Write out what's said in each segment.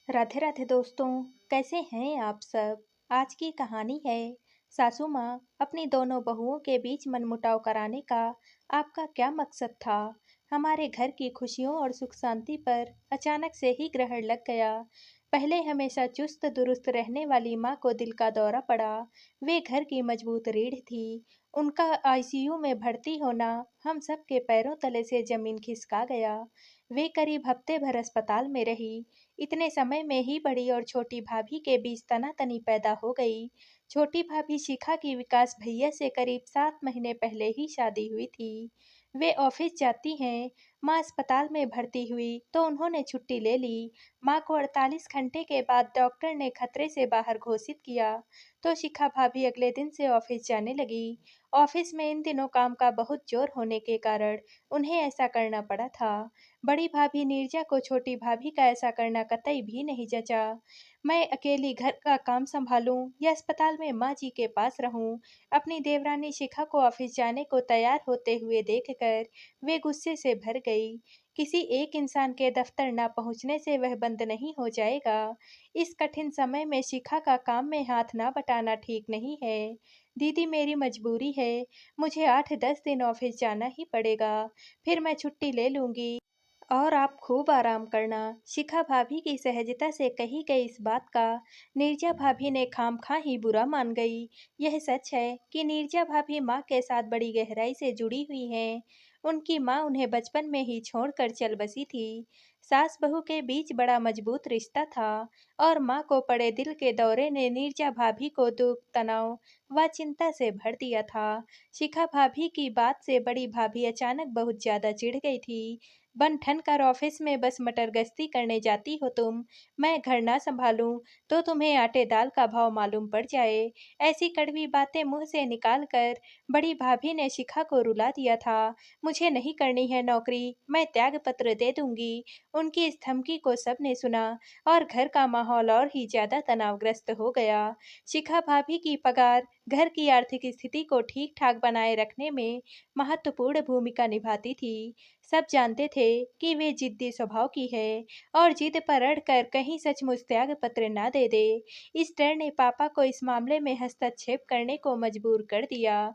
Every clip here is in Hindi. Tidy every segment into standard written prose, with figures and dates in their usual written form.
राधे राधे दोस्तों। कैसे हैं आप सब। आज की कहानी है सासू माँ अपनी दोनों बहुओं के बीच मनमुटाव कराने का आपका क्या मकसद था। हमारे घर की खुशियों और सुख शांति पर अचानक से ही ग्रहण लग गया। पहले हमेशा चुस्त दुरुस्त रहने वाली माँ को दिल का दौरा पड़ा। वे घर की मजबूत रीढ़ थी। उनका आईसीयू में भर्ती होना हम सब के पैरों तले से जमीन खिसका गया। वे करीब हफ्ते भर अस्पताल में रही। इतने समय में ही बड़ी और छोटी भाभी के बीच तनातनी पैदा हो गई। छोटी भाभी शिखा की विकास भैया से करीब 7 महीने पहले ही शादी हुई थी। वे ऑफिस जाती हैं। माँ अस्पताल में भर्ती हुई तो उन्होंने छुट्टी ले ली। माँ को 48 घंटे के बाद डॉक्टर ने खतरे से बाहर घोषित किया तो शिखा भाभी अगले दिन से ऑफिस जाने लगी। ऑफिस में इन दिनों काम का बहुत जोर होने के कारण उन्हें ऐसा करना पड़ा था। बड़ी भाभी नीरजा को छोटी भाभी का ऐसा करना कतई भी नहीं जचा। मैं अकेली घर का काम संभालूं या अस्पताल में माँ जी के पास रहूं। अपनी देवरानी शिखा को ऑफिस जाने को तैयार होते हुए देखकर वे गुस्से से भर गई। किसी एक इंसान के दफ्तर न पहुंचने से वह बंद नहीं हो जाएगा। इस कठिन समय में शिखा का काम में हाथ ना बटाना ठीक नहीं है। दीदी मेरी मजबूरी है। मुझे 8-10 दिन ऑफिस जाना ही पड़ेगा। फिर मैं छुट्टी ले लूंगी और आप खूब आराम करना। शिखा भाभी की सहजता से कही गई इस बात का नीरजा भाभी ने खामखा ही बुरा मान गई। यह सच है कि नीरजा भाभी माँ के साथ बड़ी गहराई से जुड़ी हुई हैं। उनकी माँ उन्हें बचपन में ही छोड़कर चल बसी थी। सास बहू के बीच बड़ा मजबूत रिश्ता था और माँ को पड़े दिल के दौरे ने नीरजा भाभी को दुख तनाव व चिंता से भर दिया था। शिखा भाभी की बात से बड़ी भाभी अचानक बहुत ज्यादा चिढ़ गई थी। बन ठन कर ऑफिस में बस मटर गश्ती करने जाती हो तुम। मैं घर ना संभालूं तो तुम्हें आटे दाल का भाव मालूम पड़ जाए। ऐसी कड़वी बातें मुंह से निकाल कर बड़ी भाभी ने शिखा को रुला दिया था। मुझे नहीं करनी है नौकरी, मैं त्याग पत्र दे दूंगी। उनकी इस धमकी को सबने सुना और घर का माहौल और ही ज्यादा तनावग्रस्त हो गया। शिखा भाभी की पगार घर की आर्थिक स्थिति को ठीक ठाक बनाए रखने में महत्वपूर्ण भूमिका निभाती थी। सब जानते थे कि वे जिद्दी स्वभाव की है और जिद पर अड़कर कहीं सचमुच त्याग पत्र ना दे दे। इस डर ने पापा को इस मामले में हस्तक्षेप करने को मजबूर कर दिया।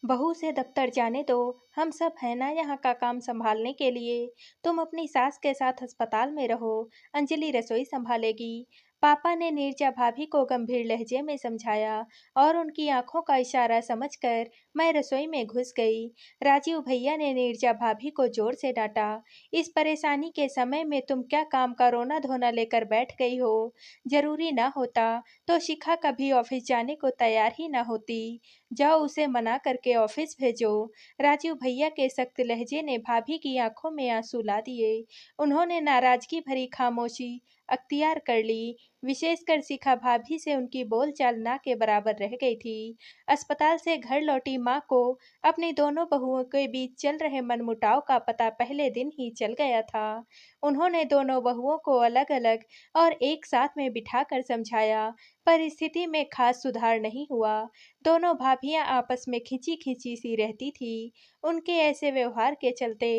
बहू से दफ्तर जाने दो। हम सब है ना यहाँ का काम संभालने के लिए। तुम अपनी सास के साथ अस्पताल में रहो। अंजलि रसोई संभालेगी। पापा ने नीरजा भाभी को गंभीर लहजे में समझाया और उनकी आंखों का इशारा समझकर मैं रसोई में घुस गई। राजीव भैया ने नीरजा भाभी को जोर से डांटा। इस परेशानी के समय में तुम क्या काम का रोना धोना लेकर बैठ गई हो। जरूरी ना होता तो शिखा कभी ऑफिस जाने को तैयार ही ना होती। जाओ उसे मना करके ऑफिस भेजो। राजीव भैया के सख्त लहजे ने भाभी की आंखों में आंसू ला दिए। उन्होंने नाराजगी भरी खामोशी अख्तियार कर ली। विशेषकर शिखा भाभी से उनकी बोलचाल ना के बराबर रह गई थी। अस्पताल से घर लौटी माँ को अपनी दोनों बहुओं के बीच चल रहे मनमुटाव का पता पहले दिन ही चल गया था। उन्होंने दोनों बहुओं को अलग अलग और एक साथ में बिठाकर समझाया, पर स्थिति में खास सुधार नहीं हुआ। दोनों भाभियां आपस में खिंची खिंची सी रहती थी। उनके ऐसे व्यवहार के चलते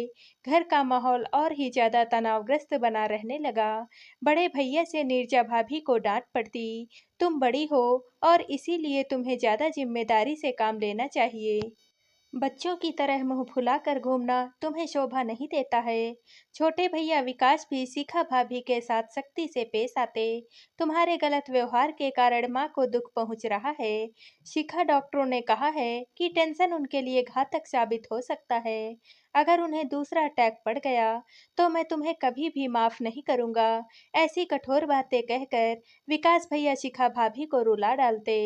घर का माहौल और ही ज्यादा तनावग्रस्त बना रहने लगा। बड़े भैया से नीरजा भाभी को डांट पड़ती, तुम बड़ी हो और इसीलिए तुम्हें ज्यादा जिम्मेदारी से काम लेना चाहिए। बच्चों की तरह मुंह फुलाकर घूमना तुम्हें शोभा नहीं देता है। छोटे भैया विकास भी शिखा भाभी के साथ सख्ती से पेश आते। तुम्हारे गलत व्यवहार के कारण माँ को दुख पहुंच रहा है। शिखा डॉक्टरों ने कहा है कि टेंशन उनके लिए घातक साबित हो सकता है। अगर उन्हें दूसरा अटैक पड़ गया तो मैं तुम्हें कभी भी माफ नहीं करूंगा। ऐसी कठोर बातें कहकर विकास भैया शिखा भाभी को रुला डालते।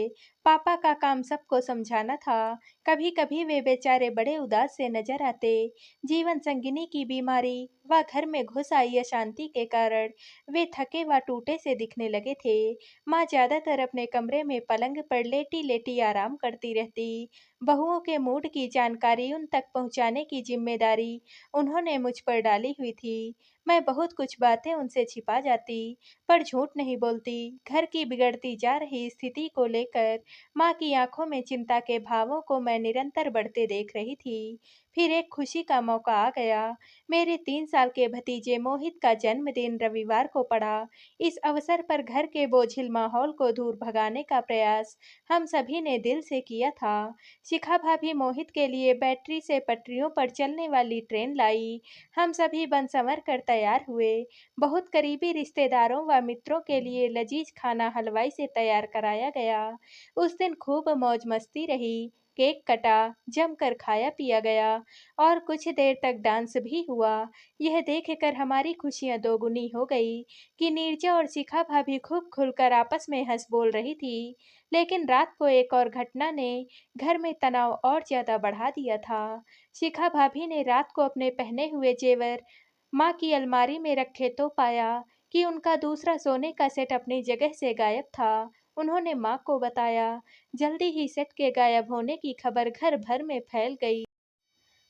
पापा का काम सबको समझाना था। कभी कभी वे बेचारे बड़े उदास से नजर आते। जीवन संगिनी की बीमारी व घर में घुस आई अशांति के कारण वे थके व टूटे से दिखने लगे थे। माँ ज्यादातर अपने कमरे में पलंग पर लेटी लेटी आराम करती रहती। बहुओं के मूड की जानकारी उन तक पहुँचाने की जिम्मेदारी उन्होंने मुझ पर डाली हुई थी। मैं बहुत कुछ बातें उनसे छिपा जाती, पर झूठ नहीं बोलती। घर की बिगड़ती जा रही स्थिति को लेकर माँ की आंखों में चिंता के भावों को मैं निरंतर बढ़ते देख रही थी। फिर एक खुशी का मौका आ गया। मेरे 3 साल के भतीजे मोहित का जन्मदिन रविवार को पड़ा। इस अवसर पर घर के बोझिल माहौल को दूर भगाने का प्रयास हम सभी ने दिल से किया था। शिखा भाभी मोहित के लिए बैटरी से पटरियों पर चलने वाली ट्रेन लाई। हम सभी बन संवर कर तैयार हुए। बहुत करीबी रिश्तेदारों व मित्रों के लिए लजीज खाना हलवाई से तैयार कराया गया। उस दिन खूब मौज मस्ती रही। केक कटा, जमकर खाया पिया गया और कुछ देर तक डांस भी हुआ। यह देखकर हमारी खुशियां दोगुनी हो गई कि नीरजा और शिखा भाभी खूब खुलकर आपस में हंस बोल रही थी। लेकिन रात को एक और घटना ने घर में तनाव और ज्यादा बढ़ा दिया था। शिखा भाभी ने रात को अपने पहने हुए जेवर माँ की अलमारी में रखे तो पाया कि उनका दूसरा सोने का सेट अपनी जगह से गायब था। उन्होंने माँ को बताया। जल्दी ही सेट के गायब होने की खबर घर भर में फैल गई।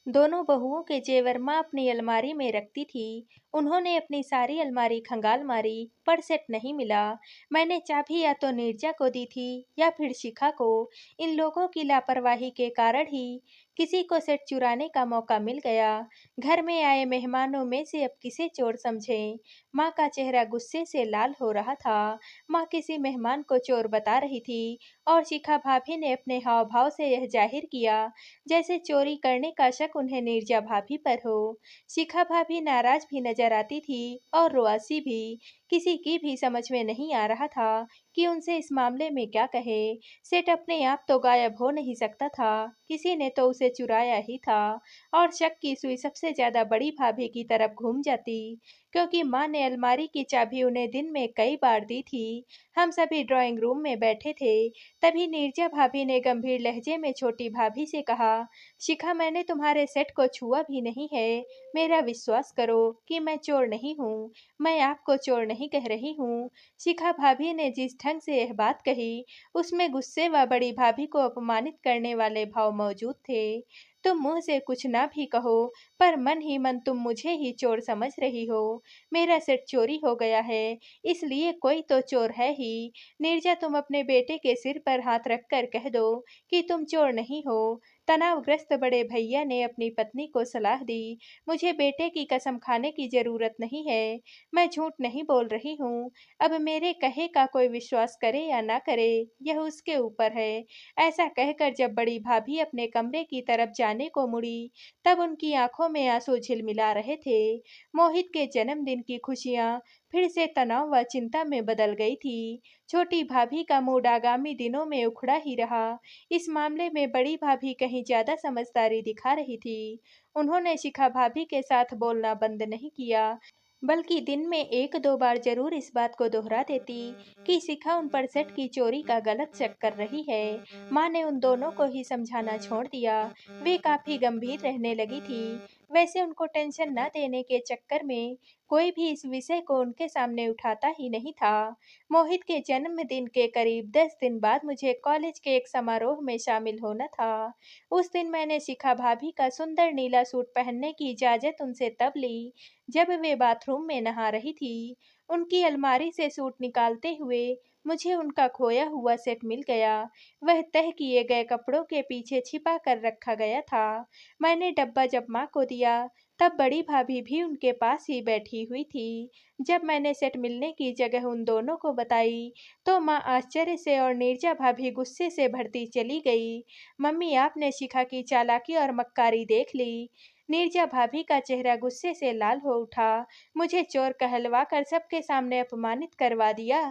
दोनों बहुओं के जेवर माँ अपनी अलमारी में रखती थी। उन्होंने अपनी सारी अलमारी खंगाल मारी, पर सेट नहीं मिला। मैंने चाबी या तो नीरजा को दी थी या फिर शिखा को। इन लोगों की लापरवाही के कारण ही किसी को सेट चुराने का मौका मिल गया। घर में आए मेहमानों में से अब किसे चोर समझें? माँ का चेहरा गुस्से से लाल हो रहा था। माँ किसी मेहमान को चोर बता रही थी और शिखा भाभी ने अपने हाव भाव से यह जाहिर किया जैसे चोरी करने का शक उन्हें नीरजा भाभी पर हो। शिखा भाभी नाराज भी नजर आती थी और रुआसी भी। किसी की भी समझ में नहीं आ रहा था कि उनसे इस मामले में क्या कहे। सेट अपने आप तो गायब हो नहीं सकता था, किसी ने तो उसे चुराया ही था। और शक की सुई सबसे ज्यादा बड़ी भाभी की तरफ घूम जाती, क्योंकि माँ ने अलमारी की चाबी उन्हें दिन में कई बार दी थी। हम सभी ड्राइंग रूम में बैठे थे। तभी नीरजा भाभी ने गंभीर लहजे में छोटी भाभी से कहा, शिखा मैंने तुम्हारे सेट को छुआ भी नहीं है। मेरा विश्वास करो कि मैं चोर नहीं हूँ। मैं आपको चोर नहीं कह रही हूँ। शिखा भाभी ने जिस ढंग से यह बात कही उसमें गुस्से व बड़ी भाभी को अपमानित करने वाले भाव मौजूद थे। तुम मुंह से कुछ ना भी कहो, पर मन ही मन तुम मुझे ही चोर समझ रही हो। मेरा सेट चोरी हो गया है, इसलिए कोई तो चोर है ही। नीरजा तुम अपने बेटे के सिर पर हाथ रखकर कह दो कि तुम चोर नहीं हो। तनावग्रस्त बड़े भैया ने अपनी पत्नी को सलाह दी। मुझे बेटे की कसम खाने की जरूरत नहीं है। मैं झूठ नहीं बोल रही हूँ। अब मेरे कहे का कोई विश्वास करे या ना करे, यह उसके ऊपर है। ऐसा कहकर जब बड़ी भाभी अपने कमरे की तरफ जाने को मुड़ी, तब उनकी आंखों में आंसू झिलमिला रहे थे। मोहित के जन्मदिन की खुशियां फिर से तनाव व चिंता में बदल गई थी। छोटी भाभी का मूड आगामी दिनों में उखड़ा ही रहा। इस मामले में बड़ी भाभी कहीं ज्यादा समझदारी दिखा रही थी। उन्होंने शिखा भाभी के साथ बोलना बंद नहीं किया, बल्कि दिन में 1-2 बार जरूर इस बात को दोहरा देती कि शिखा उन पर सेट की चोरी का गलत शक कर रही है। माँ ने उन दोनों को ही समझाना छोड़ दिया। वे काफी गंभीर रहने लगी थी। वैसे उनको टेंशन न देने के चक्कर में कोई भी इस विषय को उनके सामने उठाता ही नहीं था। मोहित के जन्मदिन के करीब 10 दिन बाद मुझे कॉलेज के एक समारोह में शामिल होना था। उस दिन मैंने शिखा भाभी का सुंदर नीला सूट पहनने की इजाजत उनसे तब ली जब वे बाथरूम में नहा रही थी। उनकी अलमारी से सूट निकालते हुए मुझे उनका खोया हुआ सेट मिल गया। वह तह किए गए कपड़ों के पीछे छिपा कर रखा गया था। मैंने डब्बा जब माँ को दिया, तब बड़ी भाभी भी उनके पास ही बैठी हुई थी। जब मैंने सेट मिलने की जगह उन दोनों को बताई, तो माँ आश्चर्य से और नीरजा भाभी गुस्से से भरती चली गई। मम्मी आपने शिखा की चालाकी और मक्कारी देख ली। नीरजा भाभी का चेहरा गुस्से से लाल हो उठा। मुझे चोर कहलवाकर सबके सामने अपमानित करवा दिया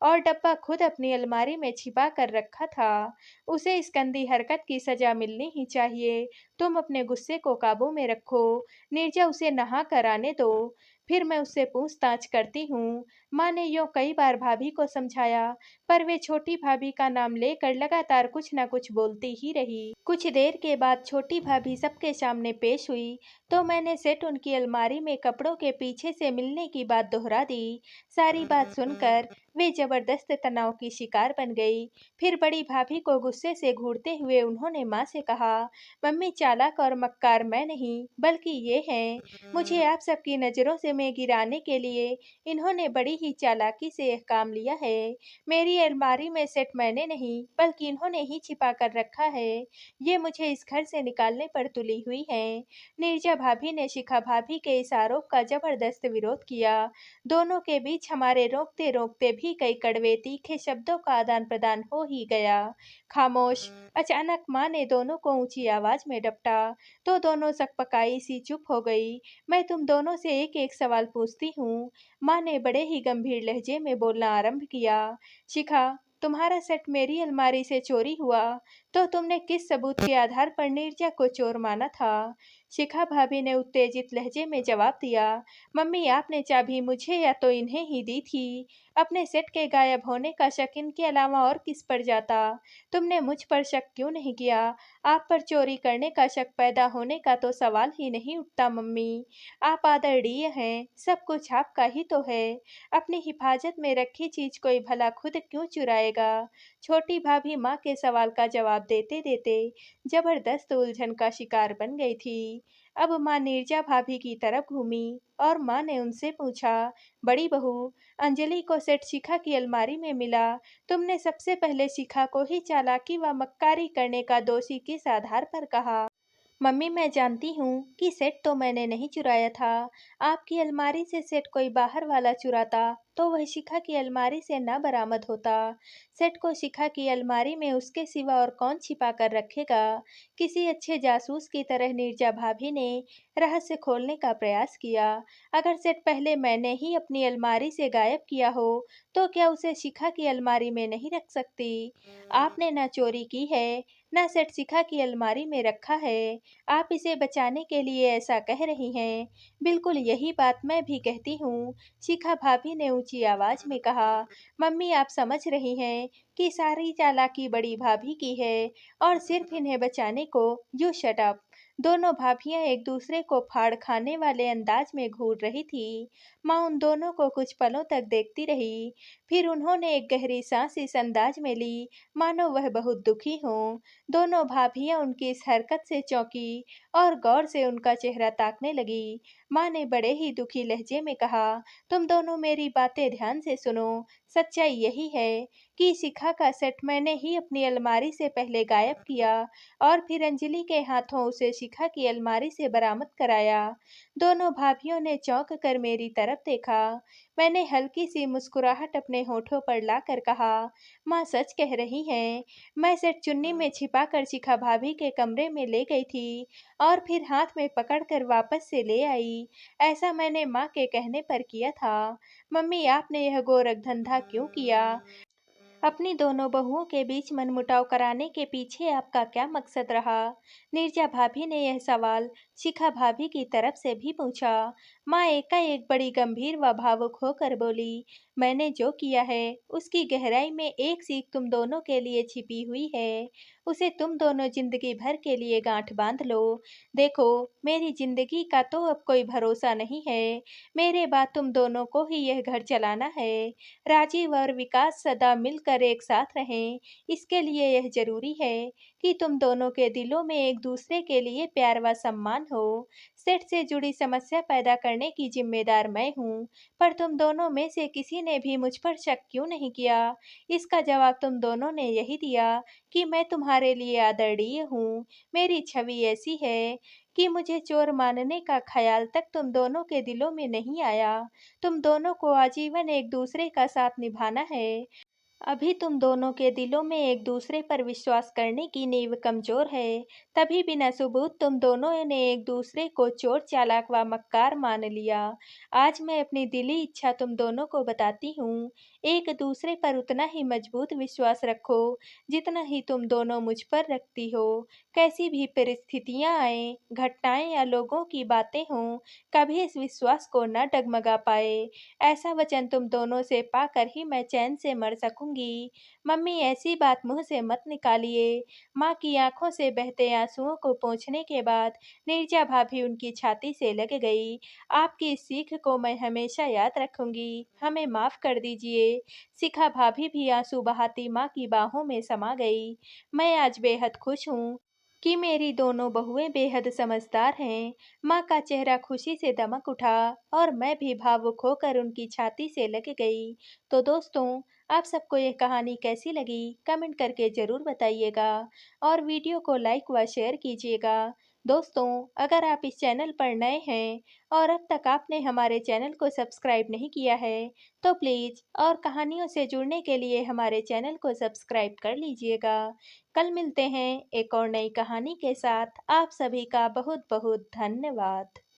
और डब्बा खुद अपनी अलमारी में छिपा कर रखा था। उसे इस गंदी हरकत की सजा मिलनी ही चाहिए। तुम अपने गुस्से को काबू में रखो। नीरजा उसे नहा कर आने दो, फिर मैं उससे पूछताछ करती हूँ। माँ ने यूं कई बार भाभी को समझाया, पर वे छोटी भाभी का नाम लेकर लगातार कुछ न कुछ बोलती ही रही। कुछ देर के बाद छोटी भाभी सबके सामने पेश हुई, तो मैंने सेट उनकी अलमारी में कपड़ों के पीछे से मिलने की बात दोहरा दी। सारी बात सुनकर वे जबरदस्त तनाव की शिकार बन गई। फिर बड़ी भाभी को गुस्से से घूरते हुए उन्होंने माँ से कहा, मम्मी चालाक और मक्कार मैं नहीं, बल्कि ये हैं। मुझे आप सबकी नज़रों से में गिराने के लिए इन्होंने बड़ी ही चालाकी से यह काम लिया है। मेरी अलमारी में सेट मैंने नहीं, बल्कि इन्होंने ही छिपा कर रखा है। ये मुझे इस घर से निकालने पर तुली हुई हैं। नीरजा भाभी ने शिखा भाभी के इस आरोप का जबरदस्त विरोध किया। दोनों के बीच हमारे रोकते-रोकते भी कई कड़वे तीखे शब्दों का आदान-प्रदान हो ही गया। खामोश! अचानक माँ ने दोनों को ऊँची आवाज़ में डपटा, तो दोनों सकपकाई सी चुप हो गई। मैं तुम दोनों से एक-एक सवाल पूछती हूँ। माँ ने बड़े ही गंभीर लहजे में बोलना आरंभ किया। शिखा, तुम्हारा सेट मेरी अलमारी से चोरी हुआ, तो तुमने किस सबूत के आधार पर नीरजा को चोर माना था? शिखा भाभी ने उत्तेजित लहजे में जवाब दिया, मम्मी आपने चाबी मुझे या तो इन्हें ही दी थी। अपने सेट के गायब होने का शक इनके अलावा और किस पर जाता? तुमने मुझ पर शक क्यों नहीं किया? आप पर चोरी करने का शक पैदा होने का तो सवाल ही नहीं उठता मम्मी। आप आदरणीय हैं, सब कुछ आपका ही तो है। अपनी हिफाजत में रखी चीज कोई भला खुद क्यों चुराएगा? छोटी भाभी माँ के सवाल का जवाब देते-देते जबरदस्त उलझन का शिकार बन गई थी। अब माँ नीरजा भाभी की तरफ घूमी और माँ ने उनसे पूछा, बड़ी बहू, अंजलि को सेठ शिखा की अलमारी में मिला। तुमने सबसे पहले शिखा को ही चालाकी व मक्कारी करने का दोषी किस आधार पर कहा? मम्मी मैं जानती हूँ कि सेट तो मैंने नहीं चुराया था। आपकी अलमारी से सेट कोई बाहर वाला चुराता तो वह शिखा की अलमारी से न बरामद होता। सेट को शिखा की अलमारी में उसके सिवा और कौन छिपा कर रखेगा? किसी अच्छे जासूस की तरह नीरजा भाभी ने रहस्य खोलने का प्रयास किया। अगर सेट पहले मैंने ही अपनी अलमारी से गायब किया हो, तो क्या उसे शिखा की अलमारी में नहीं रख सकती? आपने न चोरी की है, न सेट शिखा की अलमारी में रखा है। आप इसे बचाने के लिए ऐसा कह रही हैं। बिल्कुल यही बात मैं भी कहती हूँ। शिखा भाभी ने ऊंची आवाज में कहा, मम्मी आप समझ रही हैं कि सारी चालाकी बड़ी भाभी की है और सिर्फ इन्हें बचाने को। You shut up. दोनों भाभियां एक दूसरे को फाड़ खाने वाले अंदाज में घूर रही थी। माँ उन दोनों को कुछ पलों तक देखती रही। फिर उन्होंने एक गहरी सांस इस अंदाज में ली मानो वह बहुत दुखी हों। दोनों भाभियां उनकी इस हरकत से चौंकी और गौर से उनका चेहरा ताकने लगी। माँ ने बड़े ही दुखी लहजे में कहा, तुम दोनों मेरी बातें ध्यान से सुनो। सच्चाई यही है कि शिखा का सेट मैंने ही अपनी अलमारी से पहले गायब किया और फिर अंजलि के हाथों उसे शिखा की अलमारी से बरामद कराया। दोनों भाभियों ने चौंक कर मेरी तरफ देखा। मैंने हल्की सी मुस्कुराहट अपने होठों पर लाकर कहा, माँ सच कह रही हैं। मैं सेट चुन्नी में छिपाकर शिखा भाभी के कमरे में ले गई थी और फिर हाथ में पकड़कर वापस से ले आई। ऐसा मैंने माँ के कहने पर किया था। मम्मी आपने यह गोरख धंधा क्यों किया? अपनी दोनों बहुओं के बीच मनमुटाव कराने के पीछे आपका क्या मकसद रहा? नीरजा भाभी ने यह सवाल शिखा भाभी की तरफ से भी पूछा। माँ एकाएक बड़ी गंभीर व भावुक होकर बोली, मैंने जो किया है उसकी गहराई में एक सीख तुम दोनों के लिए छिपी हुई है। उसे तुम दोनों जिंदगी भर के लिए गांठ बांध लो। देखो, मेरी जिंदगी का तो अब कोई भरोसा नहीं है। मेरे बाद तुम दोनों को ही यह घर चलाना है। राजीव और विकास सदा मिलकर एक साथ रहें, इसके लिए यह जरूरी है कि तुम दोनों के दिलों में एक दूसरे के लिए प्यार व सम्मान हो। सेठ से जुड़ी समस्या पैदा करने की जिम्मेदार मैं हूँ, पर तुम दोनों में से किसी ने भी मुझ पर शक क्यों नहीं किया? इसका जवाब तुम दोनों ने यही दिया कि मैं तुम्हारे लिए आदरणीय हूँ। मेरी छवि ऐसी है कि मुझे चोर मानने का ख्याल तक तुम दोनों के दिलों में नहीं आया। तुम दोनों को आजीवन एक दूसरे का साथ निभाना है। अभी तुम दोनों के दिलों में एक दूसरे पर विश्वास करने की नींव कमजोर है, तभी बिना सबूत तुम दोनों ने एक दूसरे को चोर चालाक व मक्कार मान लिया। आज मैं अपनी दिली इच्छा तुम दोनों को बताती हूँ। एक दूसरे पर उतना ही मजबूत विश्वास रखो जितना ही तुम दोनों मुझ पर रखती हो। कैसी भी परिस्थितियां आए, घटनाएं या लोगों की बातें हों, कभी इस विश्वास को न डगमगा पाए। ऐसा वचन तुम दोनों से पाकर ही मैं चैन से मर सकूंगी। मम्मी ऐसी बात मुंह से मत निकालिए। माँ की आंखों से बहते आंसुओं को पोंछने के बाद नीरजा भाभी उनकी छाती से लग गई। आपकी इस सीख को मैं हमेशा याद रखूंगी। हमें माफ कर दीजिए। शिखा भाभी भी आंसू बहाती माँ की बाहों में समा गई। मैं आज बेहद खुश हूँ कि मेरी दोनों बहुएं बेहद समझदार हैं। माँ का चेहरा खुशी से दमक उठा और मैं भी भावुक होकर उनकी छाती से लग गई। तो दोस्तों, आप सबको ये कहानी कैसी लगी कमेंट करके ज़रूर बताइएगा और वीडियो को लाइक व शेयर कीजिएगा। दोस्तों, अगर आप इस चैनल पर नए हैं और अब तक आपने हमारे चैनल को सब्सक्राइब नहीं किया है, तो प्लीज़ और कहानियों से जुड़ने के लिए हमारे चैनल को सब्सक्राइब कर लीजिएगा। कल मिलते हैं एक और नई कहानी के साथ। आप सभी का बहुत बहुत धन्यवाद।